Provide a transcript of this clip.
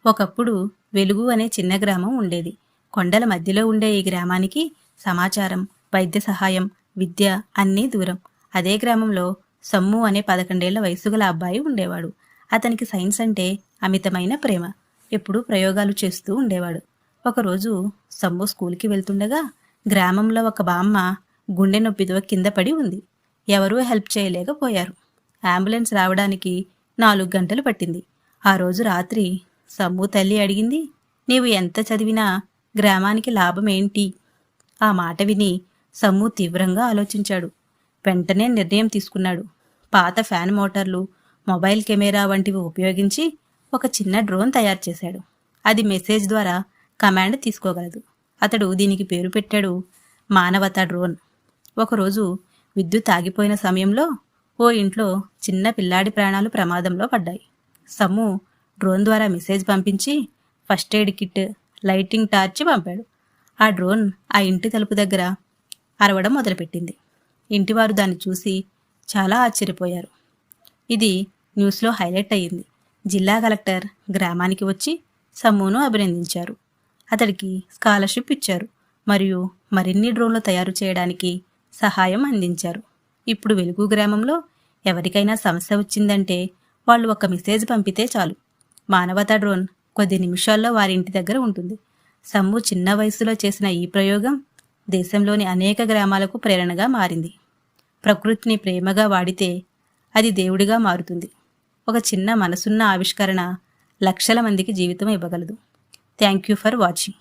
ఒకప్పుడు వెలుగు అనే చిన్న గ్రామం ఉండేది. కొండల మధ్యలో ఉండే ఈ గ్రామానికి సమాచారం, వైద్య సహాయం, విద్య అన్నీ దూరం. అదే గ్రామంలో సమ్ము అనే 11 ఏళ్ల వయసు గల అబ్బాయి ఉండేవాడు. అతనికి సైన్స్ అంటే అమితమైన ప్రేమ. ఎప్పుడూ ప్రయోగాలు చేస్తూ ఉండేవాడు. ఒకరోజు సమ్ము స్కూల్కి వెళ్తుండగా గ్రామంలో ఒక బామ్మ గుండె నొప్పితో కింద పడి ఉంది. ఎవరూ హెల్ప్ చేయలేకపోయారు. అంబులెన్స్ రావడానికి 4 గంటలు పట్టింది. ఆ రోజు రాత్రి సమ్ము తల్లి అడిగింది, నీవు ఎంత చదివినా గ్రామానికి లాభమేంటి? ఆ మాట విని సమ్ము తీవ్రంగా ఆలోచించాడు. వెంటనే నిర్ణయం తీసుకున్నాడు. పాత ఫ్యాన్ మోటార్లు, మొబైల్ కెమెరా వంటివి ఉపయోగించి ఒక చిన్న డ్రోన్ తయారు చేశాడు. అది మెసేజ్ ద్వారా కమాండ్ తీసుకోగలదు. అతడు దీనికి పేరు పెట్టాడు మానవతా డ్రోన్. ఒకరోజు విద్యుత్ ఆగిపోయిన సమయంలో ఓ ఇంట్లో చిన్న పిల్లాడి ప్రాణాలు ప్రమాదంలో పడ్డాయి. సమ్ము డ్రోన్ ద్వారా మెసేజ్ పంపించి first aid kit, lighting torch పంపాడు. ఆ డ్రోన్ ఆ ఇంటి తలుపు దగ్గర అరవడం మొదలుపెట్టింది. ఇంటివారు దాన్ని చూసి చాలా ఆశ్చర్యపోయారు. ఇది న్యూస్లో హైలైట్ అయ్యింది. జిల్లా కలెక్టర్ గ్రామానికి వచ్చి సమ్మును అభినందించారు. అతడికి స్కాలర్షిప్ ఇచ్చారు మరియు మరిన్ని డ్రోన్లు తయారు చేయడానికి సహాయం అందించారు. ఇప్పుడు వెలుగు గ్రామంలో ఎవరికైనా సమస్య వచ్చిందంటే వాళ్ళు ఒక మెసేజ్ పంపితే చాలు, మానవతా డ్రోన్ కొద్ది నిమిషాల్లో వారి ఇంటి దగ్గర ఉంటుంది. సమ్ము చిన్న వయసులో చేసిన ఈ ప్రయోగం దేశంలోని అనేక గ్రామాలకు ప్రేరణగా మారింది. ప్రకృతిని ప్రేమగా వాడితే అది దేవుడిగా మారుతుంది. ఒక చిన్న మనసున్న ఆవిష్కరణ లక్షల మందికి జీవితం ఇవ్వగలదు. Thank you for watching.